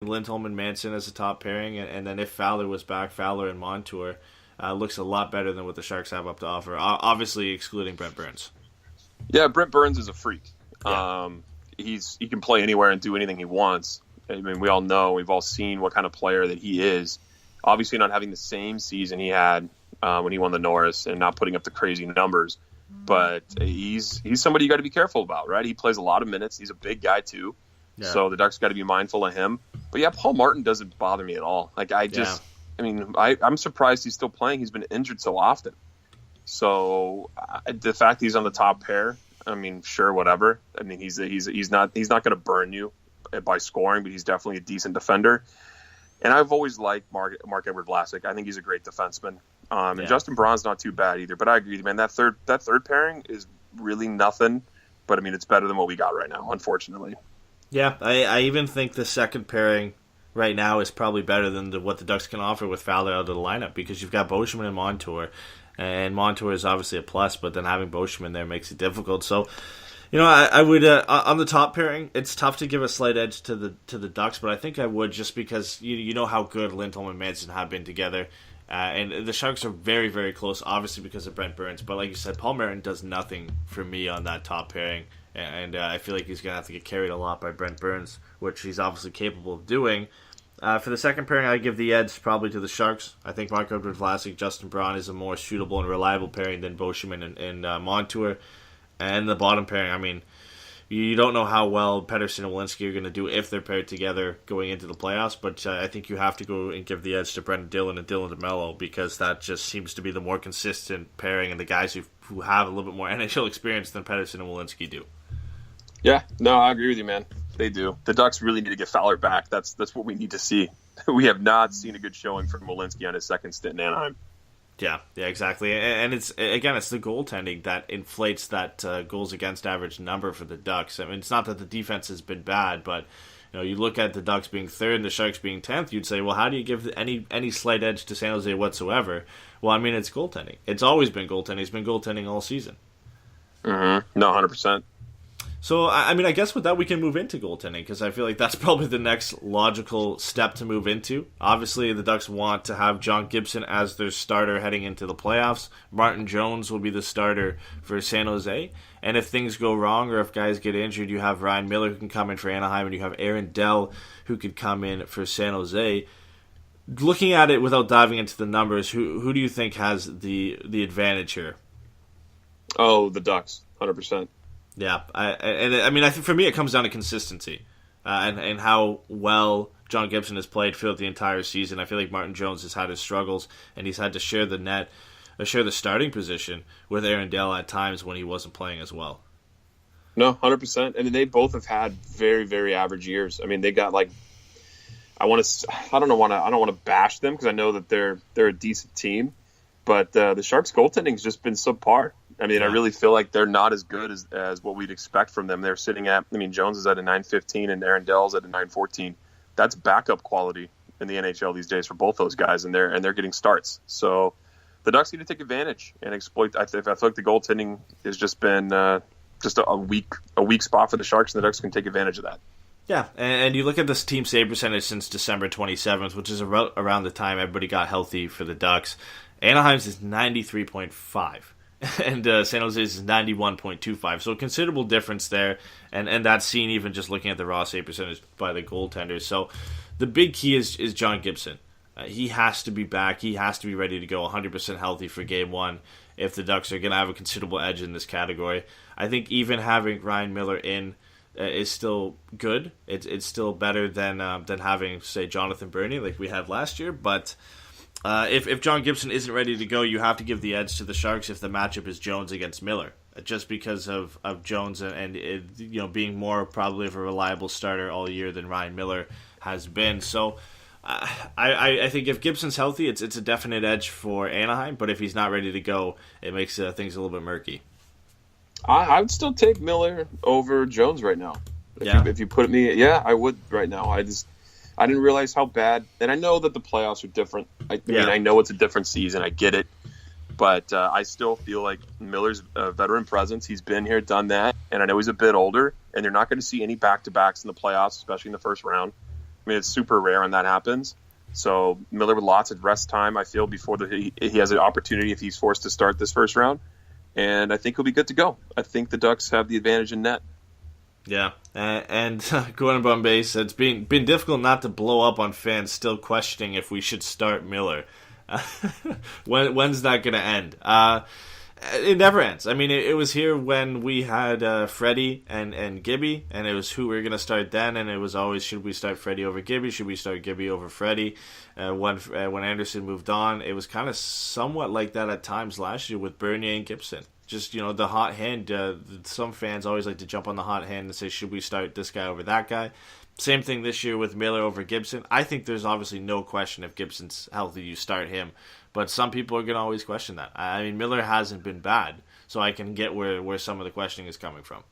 Lindholm and Manson as a top pairing, and then if Fowler was back, Fowler and Montour looks a lot better than what the Sharks have up to offer. Obviously, excluding Brent Burns. Yeah, Brent Burns is a freak. Yeah. He can play anywhere and do anything he wants. I mean, we all know, we've all seen what kind of player that he is. Obviously, not having the same season he had when he won the Norris and not putting up the crazy numbers. But he's somebody you got to be careful about, right? He plays a lot of minutes. He's a big guy too, so the Ducks got to be mindful of him. But yeah, Paul Martin doesn't bother me at all. Like I'm surprised he's still playing. He's been injured so often. So the fact he's on the top pair, I mean, sure, whatever. I mean, he's not going to burn you by scoring, but he's definitely a decent defender. And I've always liked Mark-Edward Vlasic. I think he's a great defenseman. And Justin Braun's not too bad either. But I agree, man. That third pairing is really nothing. But I mean, it's better than what we got right now, unfortunately. Yeah, I even think the second pairing right now is probably better than what the Ducks can offer with Fowler out of the lineup, because you've got Beauchemin and Montour, and Montour is obviously a plus, but then having Beauchemin there makes it difficult. So, you know, I would on the top pairing, it's tough to give a slight edge to the Ducks, but I think I would, just because you know how good Lindholm and Manson have been together. And the Sharks are very, very close, obviously because of Brent Burns. But like you said, Paul Martin does nothing for me on that top pairing. And I feel like he's going to have to get carried a lot by Brent Burns, which he's obviously capable of doing. For the second pairing, I give the edge probably to the Sharks. I think Marc-Andre Vlasic, Justin Braun is a more suitable and reliable pairing than Beauchemin and Montour. And the bottom pairing, I mean, you don't know how well Pettersson and Welinski are going to do if they're paired together going into the playoffs, but I think you have to go and give the edge to Brendan Dillon and Dylan DeMello, because that just seems to be the more consistent pairing, and the guys who have a little bit more NHL experience than Pettersson and Welinski do. Yeah, no, I agree with you, man. They do. The Ducks really need to get Fowler back. That's what we need to see. We have not seen a good showing from Welinski on his second stint in Anaheim. Yeah, exactly. And it's the goaltending that inflates that goals against average number for the Ducks. I mean, it's not that the defense has been bad, but you know, you look at the Ducks being third and the Sharks being 10th, you'd say, well, how do you give any slight edge to San Jose whatsoever? Well, I mean, it's goaltending. It's always been goaltending. It's been goaltending all season. Mm-hmm. No, 100%. So, I mean, I guess with that we can move into goaltending, because I feel like that's probably the next logical step to move into. Obviously, the Ducks want to have John Gibson as their starter heading into the playoffs. Martin Jones will be the starter for San Jose. And if things go wrong or if guys get injured, you have Ryan Miller who can come in for Anaheim, and you have Aaron Dell who could come in for San Jose. Looking at it without diving into the numbers, who do you think has the advantage here? Oh, the Ducks, 100%. Yeah, I mean, I think for me it comes down to consistency and how well John Gibson has played throughout the entire season. I feel like Martin Jones has had his struggles, and he's had to share the starting position with Aaron Dell at times when he wasn't playing as well. No, 100%. I mean, they both have had very, very average years. I mean, they got like, I don't want to bash them, because I know that they're a decent team, but the Sharks goaltending has just been subpar. I mean, I really feel like they're not as good as what we'd expect from them. They're sitting at, I mean, Jones is at a 9.15 and Aaron Dell's at a 9.14. That's backup quality in the NHL these days for both those guys, and they're getting starts. So the Ducks need to take advantage and exploit. I feel like the goaltending has just been just a weak spot for the Sharks, and the Ducks can take advantage of that. Yeah, and you look at this team save percentage since December 27th, which is around the time everybody got healthy for the Ducks. Anaheim's is 93.5. And San Jose's is 91.25, so a considerable difference there, and that's seen even just looking at the raw save percentage by the goaltenders. So the big key is John Gibson. He has to be back. He has to be ready to go 100% healthy for Game 1 if the Ducks are going to have a considerable edge in this category. I think even having Ryan Miller in is still good. It's still better than having, say, Jonathan Bernier like we had last year, but if John Gibson isn't ready to go, you have to give the edge to the Sharks if the matchup is Jones against Miller, just because of Jones and being more probably of a reliable starter all year than Ryan Miller has been. So I think if Gibson's healthy, it's a definite edge for Anaheim, but if he's not ready to go, it makes things a little bit murky. I would still take Miller over Jones right now. If you put me, I would right now. I didn't realize how bad, and I know that the playoffs are different. I mean, I know it's a different season. I get it. But I still feel like Miller's a veteran presence. He's been here, done that, and I know he's a bit older, and they're not going to see any back-to-backs in the playoffs, especially in the first round. I mean, it's super rare when that happens. So Miller with lots of rest time, I feel, before he has an opportunity if he's forced to start this first round. And I think he'll be good to go. I think the Ducks have the advantage in net. Yeah, and going on base, it's been difficult not to blow up on fans still questioning if we should start Miller. When's that going to end? It never ends. I mean, it was here when we had Freddie and Gibby, and it was who we were going to start then, and it was always, should we start Freddie over Gibby? Should we start Gibby over Freddie? When Anderson moved on, it was kind of somewhat like that at times last year with Bernier and Gibson. Just, the hot hand, some fans always like to jump on the hot hand and say, should we start this guy over that guy? Same thing this year with Miller over Gibson. I think there's obviously no question if Gibson's healthy, you start him. But some people are going to always question that. I mean, Miller hasn't been bad, so I can get where some of the questioning is coming from.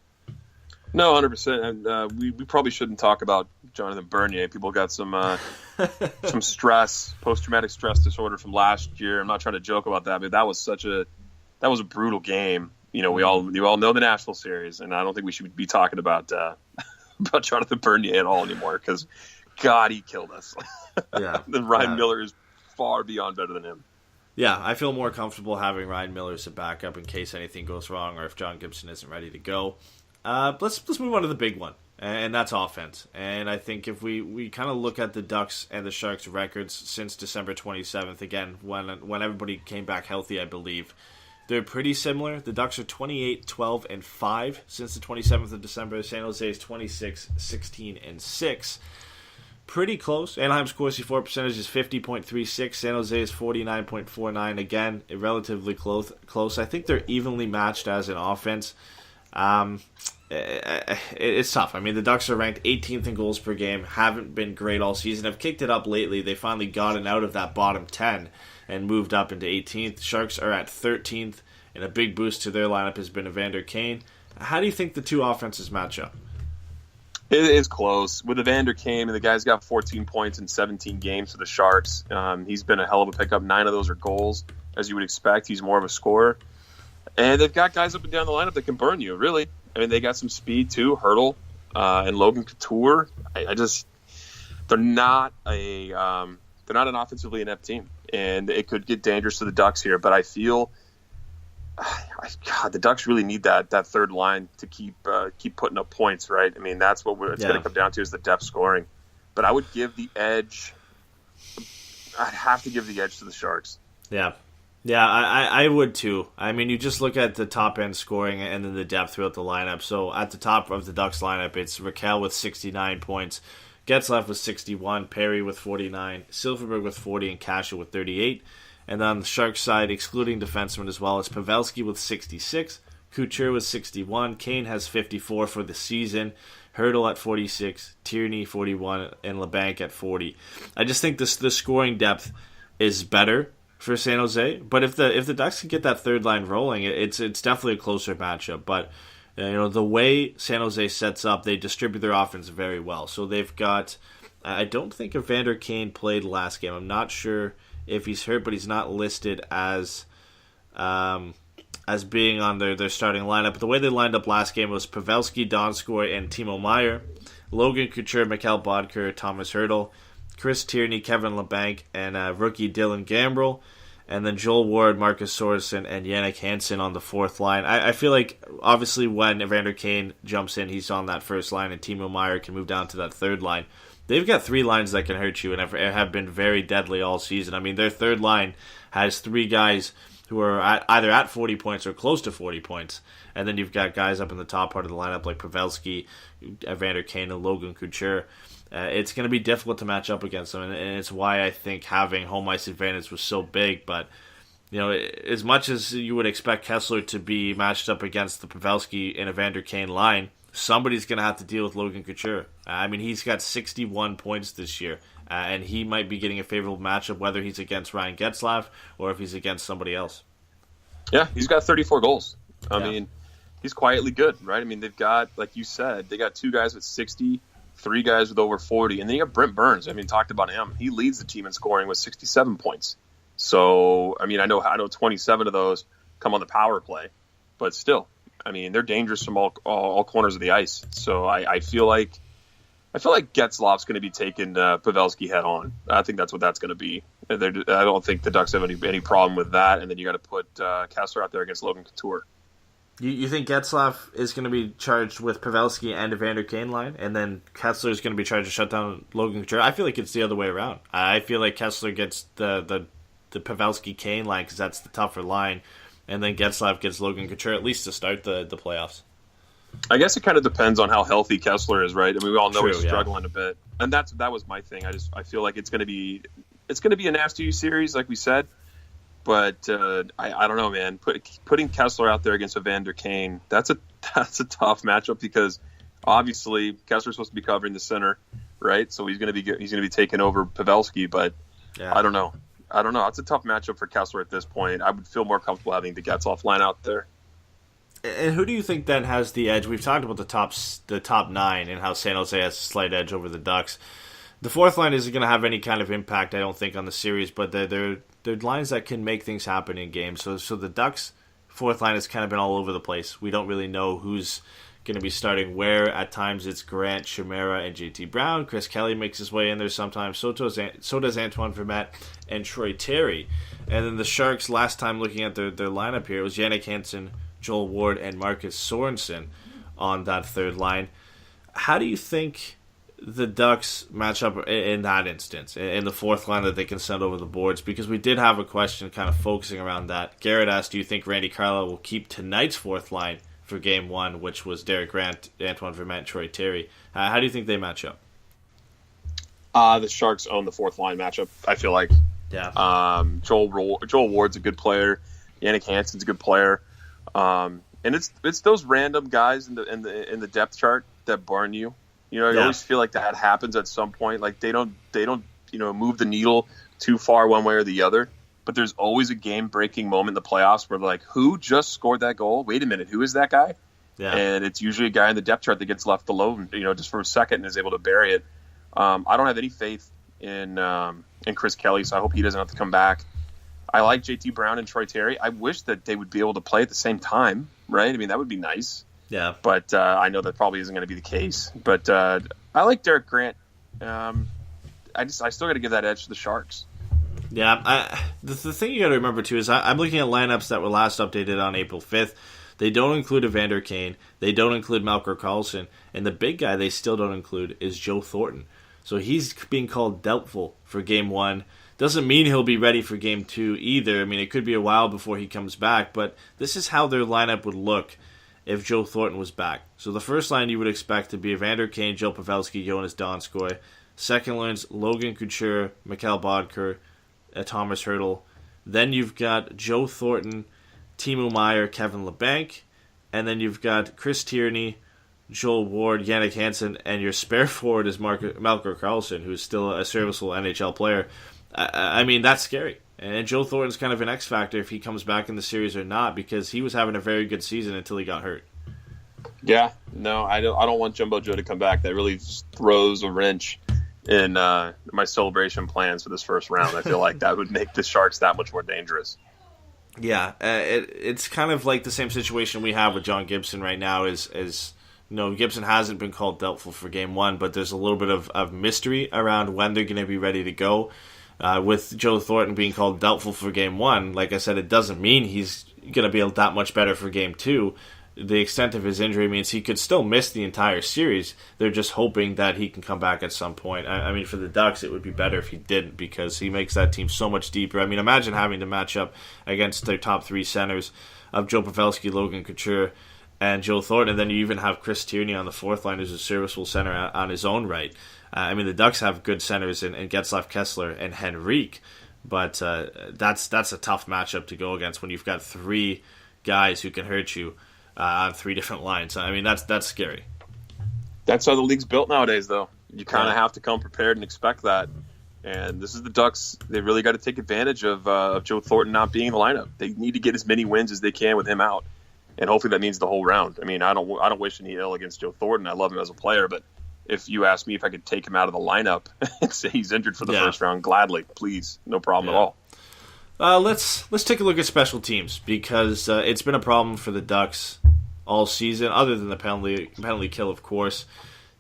No, 100%. And we probably shouldn't talk about Jonathan Bernier. People got some stress, post-traumatic stress disorder from last year. I'm not trying to joke about that, but that was a brutal game. We all know the National Series, and I don't think we should be talking about Jonathan Bernier at all anymore because, God, he killed us. Yeah. Then Ryan Miller is far beyond better than him. Yeah, I feel more comfortable having Ryan Miller as a backup in case anything goes wrong or if John Gibson isn't ready to go. Let's move on to the big one, and that's offense. And I think if we kind of look at the Ducks and the Sharks records since December 27th, again, when everybody came back healthy, I believe, they're pretty similar. The Ducks are 28, 12, and 5 since the 27th of December. San Jose is 26, 16, and 6. Pretty close. Anaheim's Corsi for percentage is 50.36. San Jose is 49.49. Again, relatively close. I think they're evenly matched as an offense. It's tough. I mean, the Ducks are ranked 18th in goals per game. Haven't been great all season. Have kicked it up lately. They finally gotten out of that bottom 10 and moved up into 18th. Sharks are at 13th, and a big boost to their lineup has been Evander Kane. How do you think the two offenses match up? It is close. With Evander Kane, and the guy's got 14 points in 17 games for the Sharks. He's been a hell of a pickup. 9 of those are goals, as you would expect. He's more of a scorer. And they've got guys up and down the lineup that can burn you, really. I mean, they got some speed, too. Hurdle and Logan Couture. They're not an offensively inept team. And it could get dangerous to the Ducks here. But I feel... God, the Ducks really need that third line to keep putting up points, right? I mean, that's what it's going to come down to is the depth scoring. But I would give the edge. I'd have to give the edge to the Sharks. Yeah, I would too. I mean, you just look at the top end scoring and then the depth throughout the lineup. So at the top of the Ducks lineup, it's Raquel with 69 points, Getzlaf with 61, Perry with 49, Silverberg with 40, and Kasha with 38. And then on the Sharks side, excluding defensemen as well, it's Pavelski with 66, Couture with 61, Kane has 54 for the season, Hurdle at 46, Tierney 41, and LeBanc at 40. I just think the scoring depth is better for San Jose, but if the Ducks can get that third line rolling, it's definitely a closer matchup. But the way San Jose sets up, they distribute their offense very well. So they've got, I don't think Evander Kane played last game. I'm not sure if he's hurt, but he's not listed as being on their starting lineup. But the way they lined up last game was Pavelski, Donskoy, and Timo Meier, Logan Couture, Mikhail Bodker, Thomas Hurdle, Chris Tierney, Kevin LeBanc, and rookie Dylan Gambrell, and then Joel Ward, Marcus Sorensen, and Yannick Hansen on the fourth line. I feel like, obviously, when Evander Kane jumps in, he's on that first line, and Timo Meier can move down to that third line. They've got 3 lines that can hurt you and have been very deadly all season. I mean, their third line has 3 guys who are either at 40 points or close to 40 points. And then you've got guys up in the top part of the lineup like Pavelski, Evander Kane, and Logan Couture. It's going to be difficult to match up against them, and it's why I think having home ice advantage was so big. But, as much as you would expect Kessler to be matched up against the Pavelski and Evander Kane line, somebody's going to have to deal with Logan Couture. I mean, he's got 61 points this year, and he might be getting a favorable matchup, whether he's against Ryan Getzlaf or if he's against somebody else. Yeah, he's got 34 goals. I mean, he's quietly good, right? I mean, they've got, like you said, they got 2 guys with 60, 3 guys with over 40, and then you got Brent Burns. I mean, talked about him. He leads the team in scoring with 67 points. So, I mean, I know 27 of those come on the power play, but still, I mean, they're dangerous from all corners of the ice. So I feel like I feel like Getzlaf's going to be taking Pavelski head on. I think that's what that's going to be. I don't think the Ducks have any problem with that. And then you got to put Kessler out there against Logan Couture. You think Getzlaf is going to be charged with Pavelski and Evander Kane line, and then Kessler is going to be charged to shut down Logan Couture? I feel like it's the other way around. I feel like Kessler gets the Pavelski Kane line because that's the tougher line, and then Getzlaf gets Logan Couture at least to start the playoffs. I guess it kind of depends on how healthy Kessler is, right? I mean, we all know True, he's struggling a bit, and that was my thing. I feel like it's going to be a nasty series, like we said. But I don't know, man. Putting Kessler out there against Evander Kane, that's a tough matchup because obviously Kessler's supposed to be covering the center, right? So he's going to be taking over Pavelski. But yeah. I don't know. It's a tough matchup for Kessler at this point. I would feel more comfortable having the Getzlaf line out there. And who do you think then has the edge? We've talked about the top 9 and how San Jose has a slight edge over the Ducks. The fourth line isn't going to have any kind of impact, I don't think, on the series, but they're lines that can make things happen in games. So the Ducks' fourth line has kind of been all over the place. We don't really know who's going to be starting where. At times it's Grant, Chimera, and JT Brown. Chris Kelly makes his way in there sometimes. So does Antoine Vermette and Troy Terry. And then the Sharks, last time looking at their lineup here, it was Jannik Hansen, Joel Ward, and Marcus Sorensen on that third line. How do you think the Ducks match up in that instance, in the fourth line that they can send over the boards? Because we did have a question kind of focusing around that. Garrett asked, do you think Randy Carlyle will keep tonight's fourth line for Game 1, which was Derek Grant, Antoine Vermette, Troy Terry? How do you think they match up? The Sharks own the fourth line matchup, I feel like. Yeah. Joel Ward's a good player. Jannik Hansen's a good player. And it's those random guys in the depth chart that burn you. You know, I always feel like that happens at some point. Like they don't move the needle too far one way or the other. But there's always a game-breaking moment in the playoffs where they're like, who just scored that goal? Wait a minute, who is that guy? Yeah. And it's usually a guy in the depth chart that gets left alone, just for a second and is able to bury it. I don't have any faith in Chris Kelly, so I hope he doesn't have to come back. I like JT Brown and Troy Terry. I wish that they would be able to play at the same time, right? I mean, that would be nice. Yeah. But I know that probably isn't going to be the case. But I like Derek Grant. I still got to give that edge to the Sharks. Yeah. The thing you got to remember, too, is I'm looking at lineups that were last updated on April 5th. They don't include Evander Kane. They don't include Melker Karlsson. And the big guy they still don't include is Joe Thornton. So he's being called doubtful for Game 1. Doesn't mean he'll be ready for Game 2 either. I mean, it could be a while before he comes back. But this is how their lineup would look if Joe Thornton was back. So the first line you would expect to be Evander Kane, Joe Pavelski, Jonas Donskoy. Second line's Logan Couture, Mikhail Bodker, Thomas Hertl. Then you've got Joe Thornton, Timo Meier, Kevin Labanc. And then you've got Chris Tierney, Joel Ward, Jannik Hansen, and your spare forward is Melker Karlsson, who's still a serviceable NHL player. I mean, that's scary. And Joe Thornton's kind of an X factor if he comes back in the series or not, because he was having a very good season until he got hurt. Yeah, no, I don't want Jumbo Joe to come back. That really throws a wrench in my celebration plans for this first round. I feel like that would make the Sharks that much more dangerous. Yeah, it's kind of like the same situation we have with John Gibson right now. Gibson hasn't been called doubtful for Game 1, but there's a little bit of mystery around when they're going to be ready to go. With Joe Thornton being called doubtful for Game 1, like I said, it doesn't mean he's going to be that much better for Game 2. The extent of his injury means he could still miss the entire series. They're just hoping that he can come back at some point. I mean, for the Ducks, it would be better if he didn't, because he makes that team so much deeper. I mean, imagine having to match up against their top 3 centers of Joe Pavelski, Logan Couture, and Joe Thornton, and then you even have Chris Tierney on the fourth line who's a serviceable center on his own right. I mean, the Ducks have good centers in Getzlaf, Kessler, and Henrique, but that's a tough matchup to go against when you've got 3 guys who can hurt you on 3 different lines. I mean, that's scary. That's how the league's built nowadays, though. You kind of have to come prepared and expect that. And this is the Ducks. They really got to take advantage of Joe Thornton not being in the lineup. They need to get as many wins as they can with him out. And hopefully that means the whole round. I mean, I don't wish any ill against Joe Thornton. I love him as a player, but if you ask me if I could take him out of the lineup and say he's injured for the first round, gladly, please, no problem at all. Let's take a look at special teams, because it's been a problem for the Ducks all season, other than the penalty kill, of course.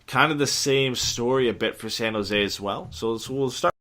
kind of the same story a bit for San Jose as well. So we'll start